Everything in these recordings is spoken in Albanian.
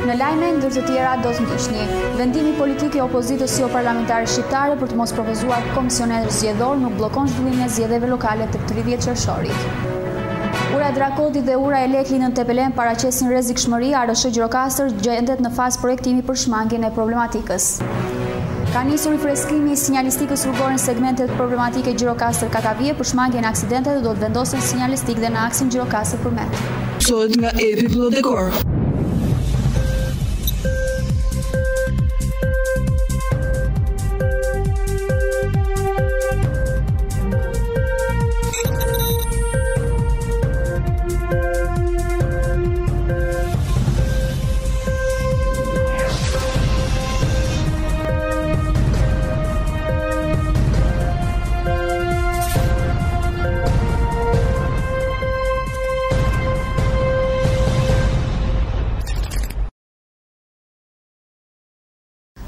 Në lajme ndër të tjera do të ndiqni. Vendimi politik i opozitës jo parlamentare shqiptare për të mos propozuar komisioner zgjedhor nuk bllokon zhvillimin e zgjedhjeve lokale të 30 qershorit. Ura e Drakodit dhe ura e Lekli në Tepelen paraqesin rrezikshmëri, ARSH Gjirokastër gjendet në fazë projektimi për shmangjen e problematikës. Ka nisur freskimi i sinjalistikës rrugore në segmentet problematike Gjirokastër Katavije për shmangjen e aksidenteve do të vendosen sinjalistik dhe në aksin Gjirokastër Përmet. Sohet nga Epi Plodekor.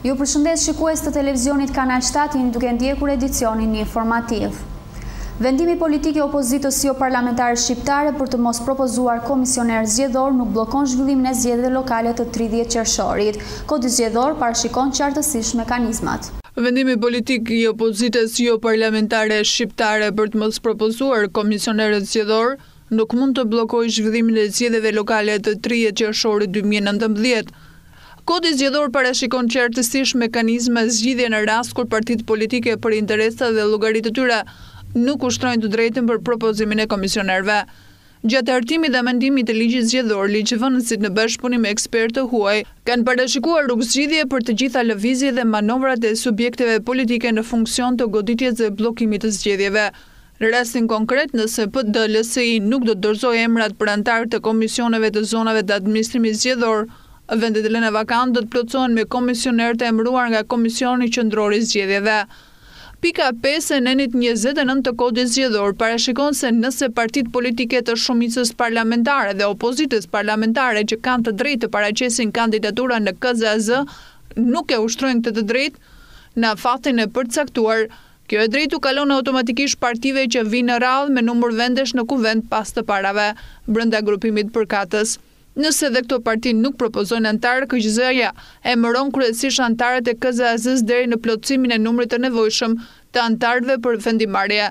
Ju përshëndes shikues të televizionit Kanal 7, jeni duke ndjekur edicionin informativ. Vendimi politik i opozitës jo parlamentare shqiptare për të mos propozuar komisioner zgjedhor nuk bllokon zhvillimin e zgjedhjeve lokale të 30 qershorit. Kodi zgjedhor parashikon qartësisht mekanizmat. Vendimi politik i opozitës jo parlamentare shqiptare për të mos propozuar komisioner zgjedhor nuk mund të bllokojë zhvillimin e zgjedhjeve lokale të 30 qershorit 2019. Kodi zgjedhor parashikon qartësisht mekanizma zgjidhje në rast kur partitë politike për interesa dhe llogaritë të tyre nuk ushtrojnë të drejtën për propozimin e komisionerëve. Gjatë hartimit dhe amendimit të ligjit zgjedhor, ligjvënësit në bashkëpunim me ekspertë huaj kanë parashikuar rrugëzgjidhje për të gjitha lëvizjet dhe manovrat e subjekteve politike në funksion të goditjes dhe bllokimit të zgjedhjeve. Në rastin konkret, nëse PDLSI nuk do të dorëzojë emrat për anëtarë të komisioneve të zonave të administrimit zgjedhor, vendet e lëna vakante do të plotësohen me komisionerë të emëruar nga Komisioni Qendror i Zgjedhjeve. Pika 5 e nenit 29 të kodit zgjedhor parashikon se nëse partitë politike të shumicës parlamentare dhe opozitës parlamentare që kanë të drejtë të paraqesin kandidatura në KZAZ nuk e ushtrojnë këtë të drejtë në fatin e përcaktuar, kjo e drejtu kalon automatikisht partive që vinë në radhë me numër vendesh në kuvend pas të parave brenda grupimit përkatës. Nëse dhe këto parti nuk propozojnë antarë, KQZ-ja emëron kryesisht antarët e KZAZ-s deri në plotësimin e numrit të nevojshëm të antarëve për vendimarrje.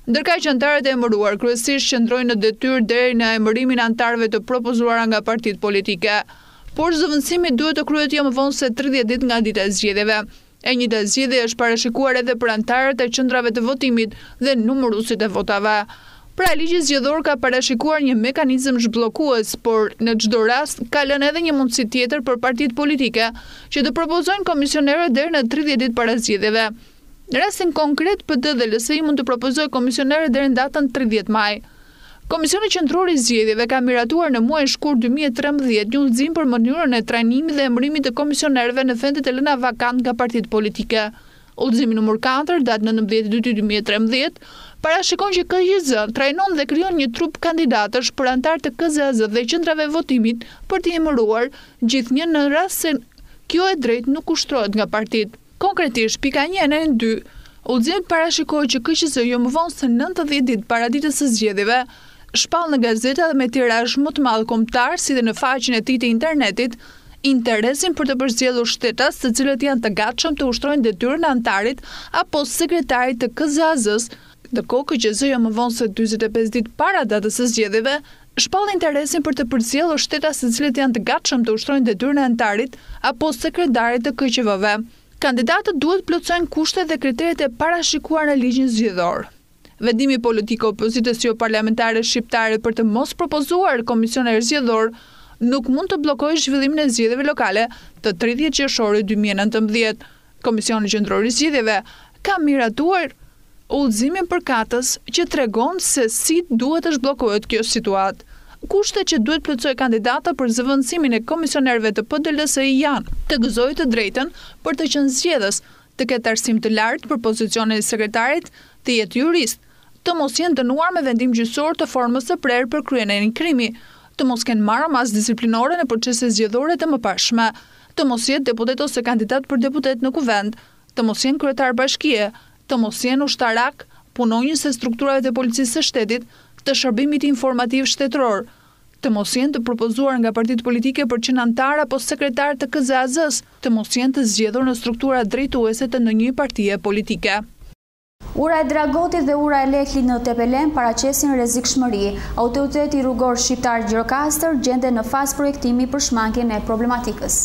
Ndërkaq që antarët e emëruar kryesisht qëndrojnë në detyrë deri në emërimin e antarëve të propozuara nga partitë politike. Por zëvendësimi duhet të kryhet jo më vonë se 30 ditë nga dita e zgjedhjeve. E njëjta zgjedhje është parashikuar edhe për antarët e qendrave të votimit dhe numëruesit e votave. Pra, ligji zgjedhor ka parashikuar një mekanizëm zhbllokues, por në çdo rast ka lënë edhe një mundësi tjetër për partitë politike që të propozojnë komisionerë deri në 30 ditë para zgjedhjeve. Në rastin konkret, PD dhe LSI mund të propozojë komisionerë deri në datën 30 maj. Komisioni Qendror i Zgjedhjeve ka miratuar në muajin shkurt 2013 një udhëzim për mënyrën e trajnimit dhe emërimit të komisionerëve në vendet e lëna vakante nga partitë politike. Udhëzimi numër 4, datë 19/2/2013, parashikon që KQZ trajnon dhe krijon një trup kandidatësh për antarë të KZAZ dhe qendrave votimit për të emëruar gjithnjë në rast se kjo e drejtë nuk ushtrohet nga partitë. Konkretisht, pika 1 e 2, udhëzimi parashikoi që KQZ jo më vonë se 90 ditë para ditës së zgjedhjeve shpall në gazeta dhe me tirazh më të madh kombëtar si dhe në faqen e tij të internetit interesin për të përzgjedhur shtetas të cilët janë të gatshëm të ushtrojnë detyrën e antarit apo sekretarit të KZAZ-s, ndërkohë KQZ jo më vonë se 45 ditë para datës së zgjedhjeve shpall interesin për të përzgjedhur shtetas të cilët janë të gatshëm të ushtrojnë detyrën e antarit apo sekretarit të KQV-ve. Kandidatët duhet plotësojnë kushtet dhe kriteret e parashikuar në ligjin zgjedhor. Vendimi politik i opozitës jo parlamentare shqiptare për të mos propozuar komisioner zgjedhor nuk mund të bllokojë zhvillimin e zgjedhjeve lokale të 30 qershorit 2019. Komisioni Qendror i Zgjedhjeve ka miratuar udhëzimin përkatës që tregon se si duhet të zhbllokohet kjo situatë. Kushtet që duhet plotësojë kandidata për zëvendësimin e komisionerëve të PDLSI janë të gëzojë të drejtën për të qenë zgjedhës, të ketë arsim të lartë për pozicionin e sekretarit, të jetë jurist, të mos jenë dënuar me vendim gjyqësor të formës së prerë për kryen e një krimi, të mos kenë marrë mas disiplinore në procese zgjedhore të mëparshme, të mos jetë deputet ose kandidat për deputet në kuvend, të mos jenë kryetar bashkie, të mos jenë ushtarak, punonjës e strukturave të policisë së shtetit, të shërbimit informativ shtetëror, të mos jenë të propozuar nga partitë politike për qenë antar apo sekretar të KZAZ-s, të mos jenë të zgjedhur në struktura drejtuese të ndonjë partie politike. Ura e Dragotit dhe ura e Leklit në Tepelen paraqesin rrezikshmëri. Autoriteti rrugor shqiptar Gjirokastër gjende në fazë projektimi për shmangjen e problematikës.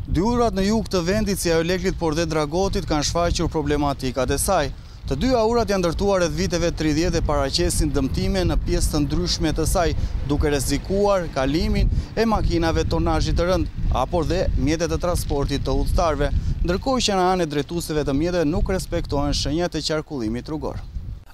Dy urat në jug të vendit si ajo Leklit por dhe Dragotit kanë shfaqur problematikat e saj. Të dyja urat janë ndërtuar rreth viteve 30 dhe paraqesin dëmtime në pjesë të ndryshme të saj, duke rrezikuar kalimin e makinave tonazhit të rënd, apo dhe mjetet të transportit të udhëtarëve, ndërkohë që në anë e drejtuesve të mjeteve nuk respektohen shenjat e qarkullimit rrugor.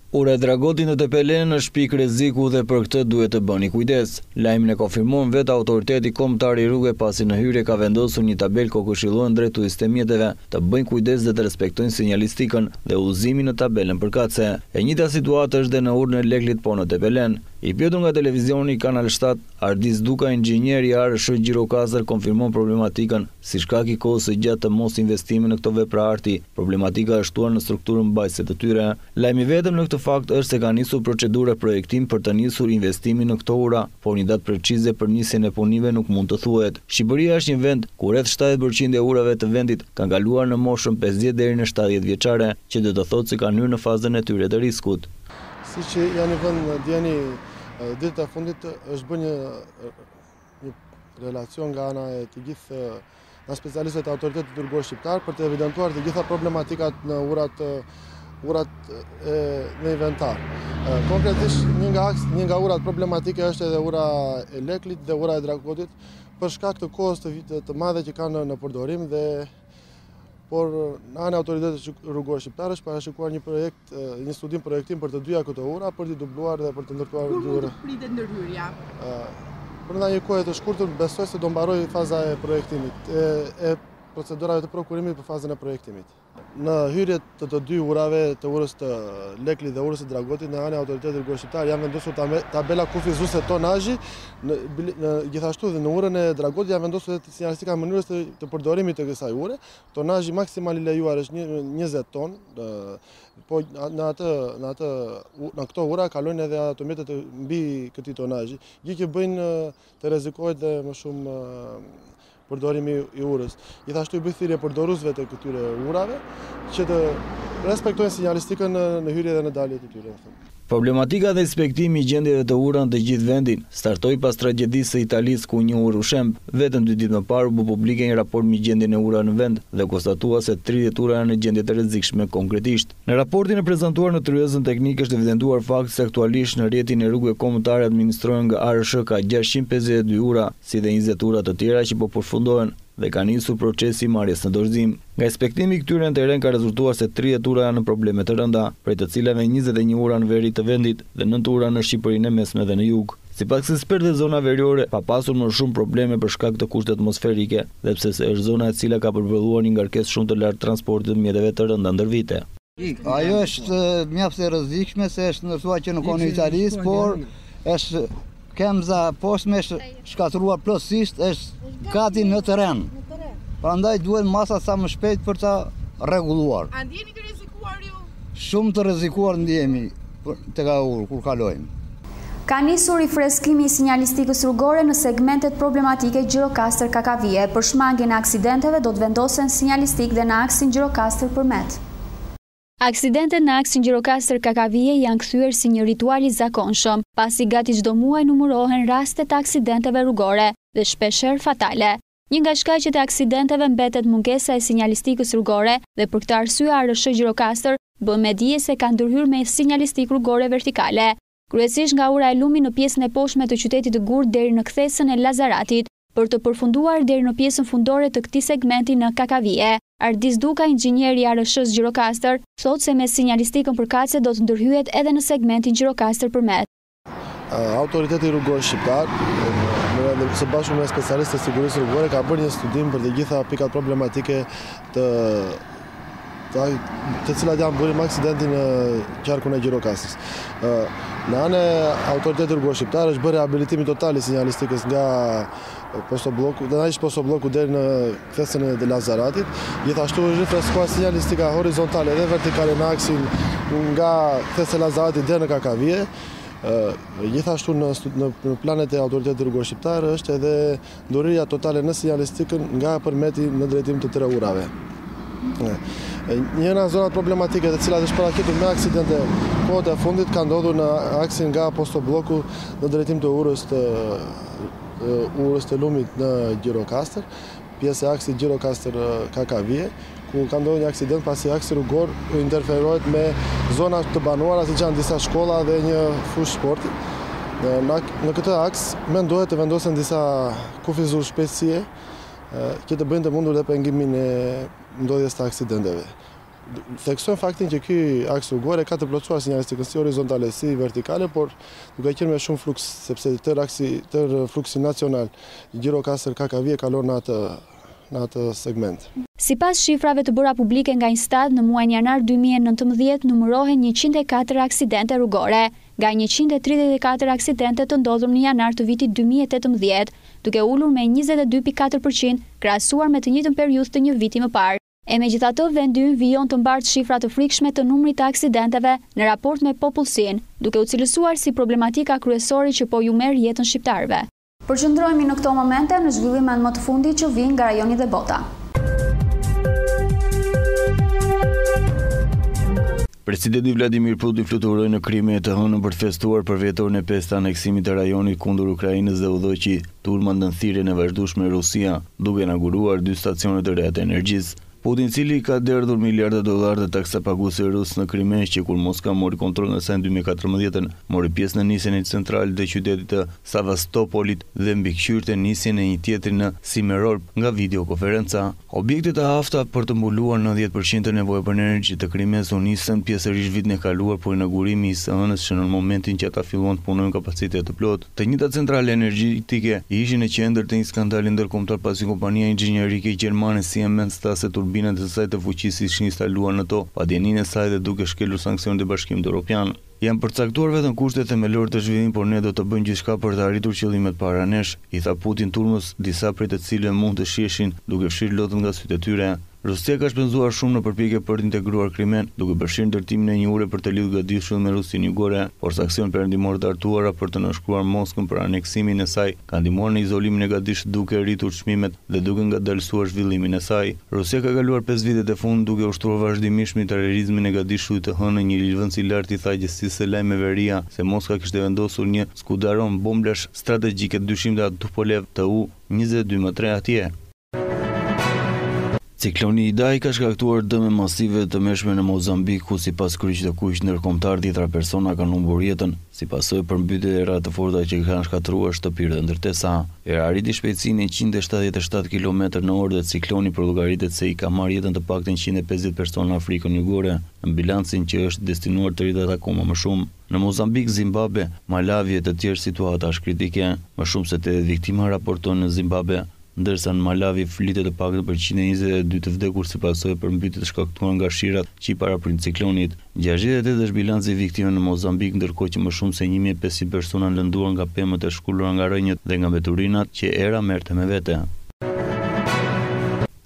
Ura e Dragotit në Tepelen është pikë rreziku dhe për këtë duhet të bëni kujdes. Lajmin e konfirmon vetë autoriteti kombëtar i rrugëve pasi në hyrje ka vendosur një tabelë ku këshillohen drejtuesit e mjeteve të bëjnë kujdes dhe të respektojnë sinjalistikën dhe udhëzimin në tabelën përkatëse. E njëjta situatë është dhe në urën e Leklit po në Tepelen. I pyetur nga televizioni Kanal 7, Ardis Duka, inxhinier i ARSH Gjirokastër, konfirmon problematikën si shkak i kohës së gjatë të mos investimit në këto vepra arti. Problematika është shtuar në strukturën mbajtëse të tyre. Lajmi vetëm në këtë fakt është se ka nisur procedura projektim për të nisur investimin në këto ura, por një datë precize për nisjen e punime nuk mund të thuhet. Shqipëria është një vend ku rreth 70% e urave të vendit kanë kaluar në moshën 50 deri në 70 vjeçare, që do të thotë se kanë hyrë në fazën e tyre të riskut. Siç janë vënë djeni ditët e fundit është bërë një relacion nga ana e të gjithë nga specialistët e autoritetit rrugor shqiptar për të evidentuar të gjitha problematikat në urat në inventar. Konkretisht një nga urat problematike është edhe ura e Leklit dhe ura e Dragotit për shkak të kohës të madhe që kanë në përdorim por në anë e autoritetit rrugor shqiptar është parashikuar një studim projektim për të dyja këto ura për t'i dubluar dhe për të ndërtuar dy ura. Kur pritet ndërhyrja? Për një kohë të shkurtër besoj se do mbaroj faza e projektimit e procedurave të prokurimit për fazën e projektimit. Në hyrjet të dy urave, të urës të Leklit dhe urës të Dragotit, në anë e autoritetit rrugor shqiptar janë vendosur tabela kufizuese tonazhi, gjithashtu dhe në urën e Dragotit janë vendosur sinjalistika mënyrës të përdorimit të kësaj ure. Tonazhi maksimal i lejuar është 20 ton, po në këto ura kalojnë edhe automjetet mbi këtij tonazhi, gjë që bëjnë të rrezikohet dhe më shumë përdorimi i urës. Gjithashtu i bëj thirrje përdoruesve të këtyre urave që të respektojnë sinjalistikën në hyrje dhe në dalje të tyre. Problematika dhe inspektimi i gjendjeve të ura në të gjithë vendin startoi pas tragjedisë së Italisë ku një urë u shemb. Vetëm 2 ditë më parë u bë publike një raport mbi gjendjen e urave në vend dhe konstatua se 30 ura janë në gjendje të rrezikshme konkretisht. Në raportin e prezantuar në tryezën teknike është evidentuar fakti se aktualisht në rrjetin e rrugëve kombëtare administrohen nga ARSH ka 652 ura, si dhe 20 ura të tjera që po përfundohen dhe ka nisur procesi i marrjes në dorëzim. Nga inspektimi i këtyre në terren ka rezultuar se 30 ura janë në probleme të rënda, prej të cilave 21 ura në veri të vendit dhe 9 ura në Shqipërinë e Mesme dhe në Jug. Sipas ekspertëve, zona veriore ka pasur më shumë probleme për shkak të kushtet atmosferike dhe pse është zona e cila ka përballëruar një ngarkesë shumë të lartë transportit të mjeteve të rënda ndër vite. Ajo është mjaft e rrezikshme se është ndërtuar që në kohën e Italisë, por është kemza poshtme është shkatëruar plotësisht, është gati në terren. Prandaj duhet masa sa më shpejt për ta rregulluar. A ndjeni të rrezikuar ju? Shumë të rrezikuar ndjemi tek urë kur kalojmë. Ka nisur rifreskimi i sinjalistikës rrugore në segmentet problematike Gjirokastër Kakavije. Për shmangjen e aksidenteve do të vendosen sinjalistik dhe në aksin Gjirokastër Përmet. Aksidentet në aksin Gjirokastër Kakavije janë kthyer si një ritual i zakonshëm, pasi gati çdo muaj numërohen rastet të aksidenteve rrugore dhe shpeshherë fatale. Një nga shkaqet e aksidenteve mbetet mungesa e sinjalistikës rrugore dhe për këtë arsye ARSH Gjirokastër bën me dije se ka ndërhyrë me sinjalistikë rrugore vertikale, kryesisht nga ura e Lumit në pjesën e poshtme të qytetit të Gurë deri në kthesën e Lazaratit, për të përfunduar deri në pjesën fundore të këtij segmenti në Kakavije. Ardis Duka, inxhinier i ARSH Gjirokastër, thotë se me sinjalistikën përkatëse do të ndërhyhet edhe në segmentin Gjirokastër Përmet. Autoriteti rrugor shqiptar, së bashku me specialistë të sigurisë rrugore, ka bërë një studim për të gjitha pikat problematike të cilat janë bërë aksidentin në qarkun e Gjirokastrës. Në anë e autoritetit rrugor shqiptar është bërë rehabilitimi total i sinjalistikës nga postobloku deri në kthesën e Lazaratit. Gjithashtu është rifreskuar sinjalistika horizontale dhe vertikale në aksin nga kthesa e Lazaratit deri në Kakavije. Gjithashtu në planet e autoritetit rrugor shqiptar është edhe nduriria totale në sinjalistikën nga përmeti në drejtim të 3 urave. Njëra zonat problematike të cilat është paraqitur me aksidente kohët e fundit ka ndodhur në aksin nga postobloku në drejtim të urës të lumit në Gjirokastër, pjesë e aksit Gjirokastër-Kakavije, ku ka ndodhur një aksident pasi aksi rrugor interferohet me zona të banuara siç janë disa shkolla dhe një fushë sporti. Në këtë aks mendohet të vendosen disa kufizur shpejtësie që të bëjnë të mundur dhe pengimin e ndodhjes të aksidenteve. Theksojmë faktin që ky aks rrugor ka të plotësuar sinjalistikën si horizontale si vertikale, por duke qenë me shumë fluks, sepse tër fluksi nacional Gjirokastër-Kakavije kalon në atë segment. Sipas shifrave të bëra publike nga Instat, në muajin janar 2019 numërohen 104 aksidente rrugore, nga 134 aksidente të ndodhur në janar të vitit 2018, duke ulur me 22.4% krahasuar me të njëjtën periudhë të një viti më parë. Megjithatë, vendi ynë vijon të mbartë shifra të frikshme të numrit të aksidenteve në raport me popullsinë, duke u cilësuar si problematika kryesore që po ju merr jetën shqiptarëve. Përqendrohemi në këto momente në zhvillimet më të fundit që vijnë nga rajoni dhe bota. Presidenti Vladimir Putin fluturoi në Krime të hënën për të festuar për vjetorin e 5 të aneksimit të rajonit kundër Ukrainës dhe udhëzoqi turma ndërthirrjen e vazhdueshme me Rusia, duke inauguruar 2 stacione të reja të energjisë. Putin, cili ka derdhur miliarda dollar të taksa paguese rus në Krime, që kur Moska mori kontrollin e saj në 2014, mori pjesë në nisjen e centrale të qytetit të Savastopolit dhe mbikëqyrte nisjen e një tjetri në Simerorp nga videokonferenca. Objektet e hafta për të mbuluar 90% të nevojës për energji të Krimes u nisën pjesërisht vitin e kaluar, por inaugurimi i së hënës që në momentin që ata filluan të punojnë kapacitet të plot. Të njëjtat centrale energjetike ishin në qendër të një skandali ndërkombëtar pasi kompania inxhinierike gjermane Siemens stase turbinat e saj të fuqisë ishin instaluar në to, pa dijenin e saj dhe duke shkelur sanksionet e Bashkimit Evropian. Janë përcaktuar vetëm kushtet themelore të zhvillimit, por ne do të bëjmë gjithçka për të arritur qëllimet para nesh, i tha Putin turmës, disa prej të cilëve mund të shieshin duke fshirë lotët nga sytë e tyre. Rusia ka shpenzuar shumë në përpjekje për të integruar Krimen, duke përfshirë ndërtimin e një ure për të lidhur gatishëm me Rusinë Jugore, por sanksionet perëndimore të artuara për të nënshkruar Moskën për aneksimin e saj kanë ndihmuar në izolimin e gatishit duke rritur çmimet dhe duke ngadalësuar zhvillimin e saj. Rusia ka kaluar 5 vitet e fundit duke ushtruar vazhdimisht militarizmin e gatishut të hënë një lëvëndës i lartë i tha agjencisë së lajmeve se Moska kishte vendosur një skudaron bomblash strategjike dyshim të Tupolev Tu-22-3 atje. Cikloni Idai ka shkaktuar dëme masive të mëshme në Mozambik, ku sipas kryqit të kuq ndërkombëtar 10 persona kanë humbur jetën, si pasojë përmbytjes e rreth të forta që kanë shkatruar shtëpitë dhe ndërtesa. Era arriti shpejtësinë 177 km/h dhe cikloni llogaritet se i ka marrë jetën të paktën 150 persona në Afrikën Jugore, në bilancin që është destinuar të rritet akoma më shumë. Në Mozambik, Zimbabwe, Malawi e të tjerë situata është kritike, më shumë se 80 viktima raportohen në Zimbabwe, ndërsa në Malawi flitet të paktën për 122 të vdekur si pasojë e përmbytjes shkaktuar nga shirat që i paraprin ciklonit. 68 është bilanci i viktimave në Mozambik, ndërkohë që më shumë se 1500 persona lënduar nga pemët e shkullura nga rënjët dhe nga mbeturinat që era merrte me vete.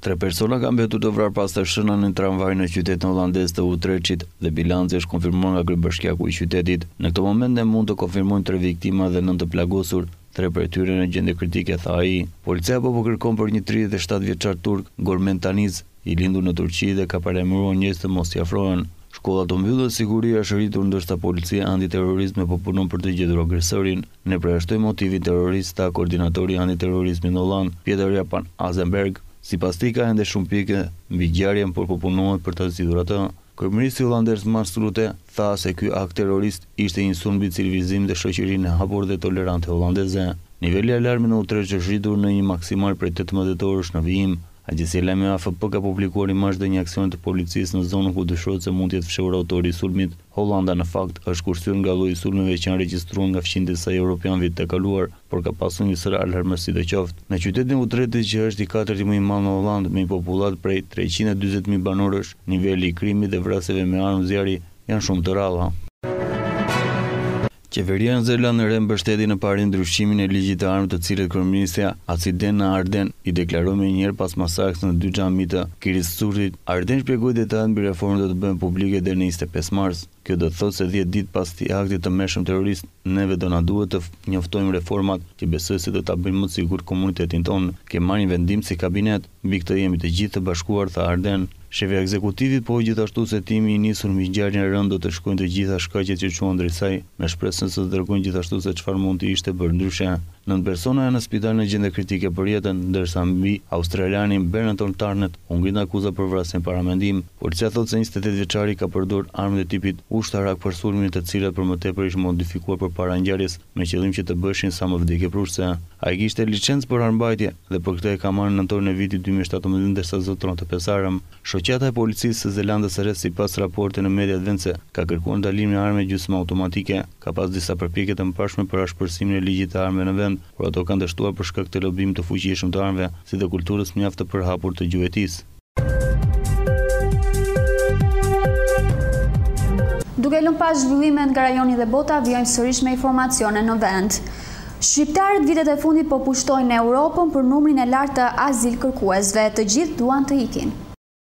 3 persona kanë mbetur të vrarë pas të shënën në tramvaj në qytetin holandez të Utrechtit dhe bilanci është konfirmuar nga kryebashkiaku i qytetit. Në këtë moment ne mund të konfirmojmë 3 viktima dhe 9 të plagosur. 3 prej tyre në gjendje kritike, tha ai. Policia po kërkon për një 37 vjeçar turk, Gormen Taniz, i lindur në Turqi dhe ka paremëruar njerëz të mos i afrohen. Shkollat të mbyllura, siguria është rritur ndërsa policia antiterrorizme po punon për të gjetur agresorin. Ne përjashtojmë motivin terrorist, tha koordinatori antiterrorizmi në Holland, Pieter Japan Azenberg. Sipas tij ka ende shumë pike mbi ngjarjen, por po punohet për ta zgjidhur atë. Kryeministri holandez Mark Rutte tha se ky akt terrorist ishte një sulm mbi civilizim dhe shoqërinë e hapur dhe tolerante holandeze. Niveli i alarmit në Utrecht është rritur në një maksimal prej 18 orësh në vijim. Agjencia e lajmeve AFP ka publikuar imazh dhe një aksion të policisë në zonën ku dyshohet se mund të jetë fshehur autori i sulmit. Holanda në fakt është kursyer nga lloji i sulmeve që janë regjistruar nga fqinjtë e saj europian vitet e kaluar, por ka pasur një sër alarmësi të qoftë. Në qytetin Utrecht, që është i 4-ti më i madh në Holland me një popullat prej 340.000 banorësh, niveli i krimit dhe vrasjeve me armë zjarri janë shumë të rralla. Qeveria në Zeland në mbështeti në parë ndryshimin e ligjit të armët, të cilët kryeministja Aciden në Arden i deklaroi më njëherë pas masakrës në 2 xhami të Kirissutit. Arden shpjegoi detajet mbi reformën do të bëhen publike deri në 25 mars. Kjo do të thotë se 10 ditë pas këtij akti të mëshëm terrorist, neve do na duhet të njoftojmë reformat që besoj se do ta bëjmë më të sigurt komunitetin tonë. Kemë marrë një vendim si kabinet, mbi këtë jemi të gjithë të bashkuar, tha Arden. Shefi i ekzekutivit po gjithashtu se timi i nisur mbi ngjarjen e rëndë do të shkojnë të gjitha shkaqet që quhen drejt saj, me shpresën se të dërgojnë gjithashtu se çfarë mund të ishte bërë ndryshe. 9 persona janë në spital në gjendje kritike për jetën, ndërsa mbi australianin Bernton Tarnet u ngrit akuza për vrasjen para mendim. Policia thotë se 28 vjeçari ka përdorur armët e tipit ushtarak për sulmin, të cilat për më tepër ishin modifikuar përpara ngjarjes me qëllim që të bëshin sa më vdekjepruese. Ai kishte licencë për armbajtje dhe për këtë e ka marrë në nëntorin e vitit 2017, ndërsa zotron të pesarëm. Shoqata e policisë së Zelandës së Re, sipas raporte në mediat vendse, ka kërkuar ndalimin e armëve gjysmë automatike. Ka pas disa përpjekje të mëparshme për ashpërsimin e ligjit të armëve në vend, por ato kanë dështuar për shkak të lobimit të fuqishëm të armëve, si dhe kulturës mjaft të përhapur të gjuetisë. Duke lënë pas zhvillimet nga rajoni dhe bota, vijojmë sërish me informacione në vend. Shqiptarët vitet e fundit po pushtojnë Europën për numrin e lartë të azil kërkuesve, të gjithë duan të ikin.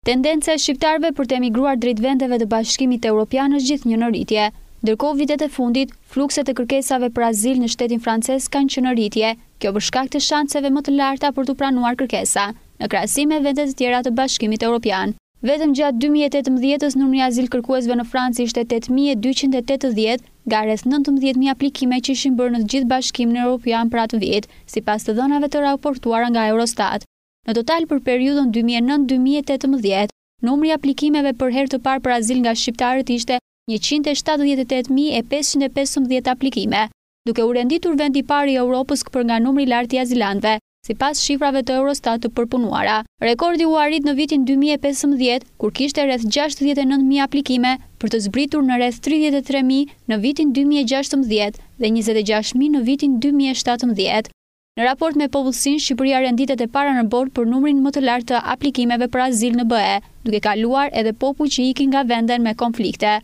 Tendenca e shqiptarëve për të emigruar drejt vendeve të Bashkimit Evropian është gjithnjë në rritje. Ndërkohë vitet e fundit, flukset e kërkesave për azil në shtetin francez kanë qenë në rritje, kjo për shkak të shanseve më të larta për të pranuar kërkesa, në krahasim me vendet të tjera të Bashkimit Evropian. Vetëm gjatë 2018-s numri i azil kërkuesve në Francë ishte 8280, nga rreth 19000 aplikime që ishin bërë në të gjithë Bashkimin Evropian për atë vit, sipas të dhënave të raportuara nga Eurostat. Në total për periudhën 2009-2018, numri i aplikimeve për herë të parë për azil nga shqiptarët ishte 178.515 aplikime, duke u renditur vendi i parë i Europës për nga numri i lartë i azilantëve, sipas shifrave të Eurostat të përpunuara. Rekordi u arrit në vitin 2015, kur kishte rreth 69.000 aplikime, për të zbritur në rreth 33.000 në vitin 2016 dhe 26.000 në vitin 2017. Në raport me popullsinë, Shqipëria renditet e para në botë për numrin më të lartë të aplikimeve për azil në BE, duke kaluar edhe popull që ikin nga vendet me konflikte.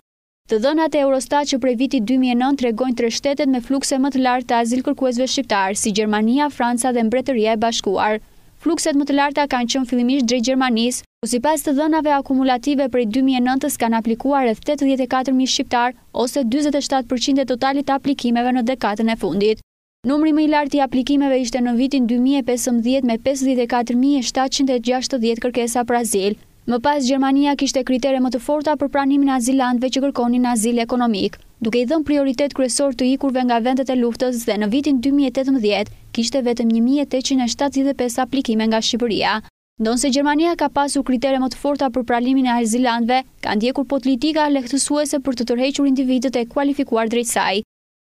Të dhënat e Eurostat që prej vitit 2009 tregojnë 3 shtetet me flukse më të larta të azil kërkuesve shqiptar, si Gjermania, Franca dhe Mbretëria e Bashkuar. Flukset më të larta kanë qenë fillimisht drejt Gjermanisë, ku sipas të dhënave akumulative prej 2009-s kanë aplikuar rreth 84.000 shqiptar, ose 47% e totalit të aplikimeve në dekadën e fundit. Numri më i lartë i aplikimeve ishte në vitin 2015 me 54.760 kërkesa për azil. Më pas, Gjermania kishte kritere më të forta për pranimin e azilantëve që kërkonin azil ekonomik, duke i dhënë prioritet kryesor të ikurve nga vendet e luftës, dhe në vitin 2018 kishte vetëm 1875 aplikime nga Shqipëria. Ndonse Gjermania ka pasur kritere më të forta për pranimin e azilantëve, ka ndjekur politika lehtësuese për të tërhequr individët e kualifikuar drejt saj.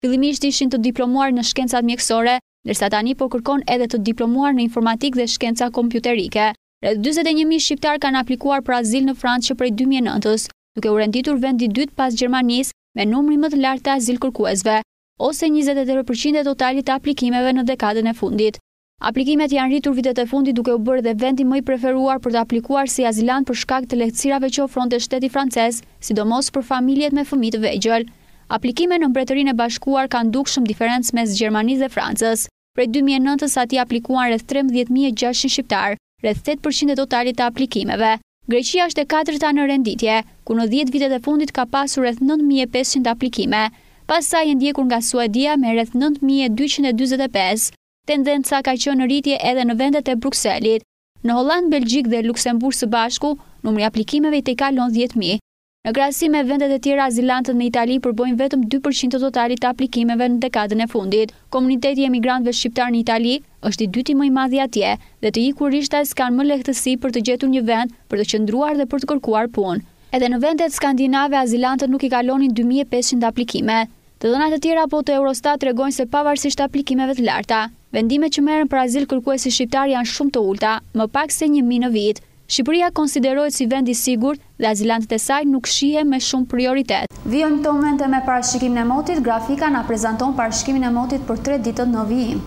Fillimisht ishin të diplomuar në shkencat mjekësore, ndërsa tani po kërkon edhe të diplomuar në informatikë dhe shkenca kompjuterike. Rreth 41.000 shqiptar kanë aplikuar për azil në Francë që prej 2009-s, duke u renditur vendi i dytë pas Gjermanisë me numrin më të lartë të azil kërkuesve, ose 23% e totalit të aplikimeve në dekadën e fundit. Aplikimet janë rritur vitet e fundit duke u bërë dhe vendi më i preferuar për të aplikuar si azilant për shkak të lehtësirave që ofronte shteti francez, sidomos për familjet me fëmijë të vegjël. Aplikime në Mbretërinë e Bashkuar kanë dukshëm diferencë mes Gjermanisë dhe Francës. Prej 2009-s aty aplikuan rreth 13.600 shqiptar, rreth 8% e totalit të aplikimeve. Greqia është e katërta në renditje, ku në 10 vitet e fundit ka pasur rreth 9.500 aplikime, pas saj e ndjekur nga Suedia me rreth 9.245. Tendenca ka qenë në rritje edhe në vendet e Brukselit. Në Holland, Belgjik dhe Luksemburg së bashku, numri aplikimeve i tejkalon 10.000. Në krahasim me vendet e tjera, azilantët në Itali përbojnë vetëm 2% të totalit të aplikimeve në dekadën e fundit. Komuniteti i emigrantëve shqiptar në Itali është i dyti më i madh atje dhe të ikurishtas kanë më lehtësi për të gjetur një vend për të qëndruar dhe për të kërkuar punë. Edhe në vendet skandinave, azilantët nuk i kalonin 2500 aplikime. Të dhënat e tjera po të Eurostat tregojnë se pavarësisht aplikimeve të larta, vendimet që merren për azil kërkuesi shqiptar janë shumë të ulta, më pak se 1000 në vit. Shqipëria konsiderohet si vend i sigurt dhe azilantët e saj nuk shihen me shumë prioritet. Vijojmë këto momente me parashikimin e motit. Grafika na prezanton parashikimin e motit për 3 ditët në vijim.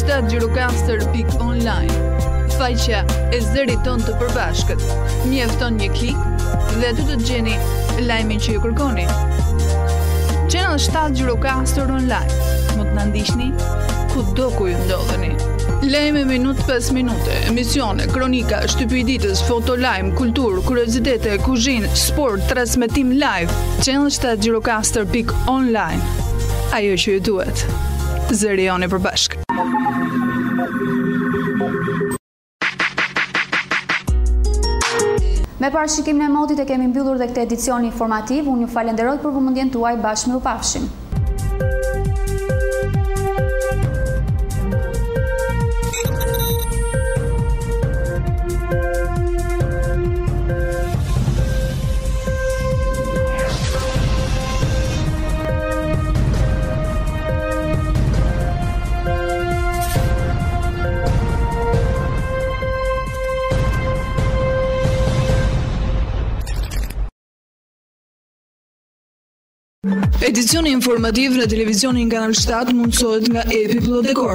channel7gjirokastër.online, faqja e zërit ton të përbashkët. Mjefton një klik dhe aty do të gjeni lajmin që ju kërkoni. Channel 7 Gjirokastër Online, mund të na ndiqni kudo ku ju ndodheni. Lajme minut pas minute, emisione, kronika, shtypi i ditës, foto lajm, kulturë, kuriozitete, kuzhinë, sport, transmetim live. Channel 7 Gjirokastër.online. Ajo që ju duhet. Zëri joni përbashkë. Me parashikimin e motit e kemi mbyllur dhe këtë edicion informativ. Unë ju falenderoj për vëmendjen tuaj, bashkë me u pafshim. Edicioni informativ në televizionin Kanal 7 mundësohet nga Epi Plot Dekor.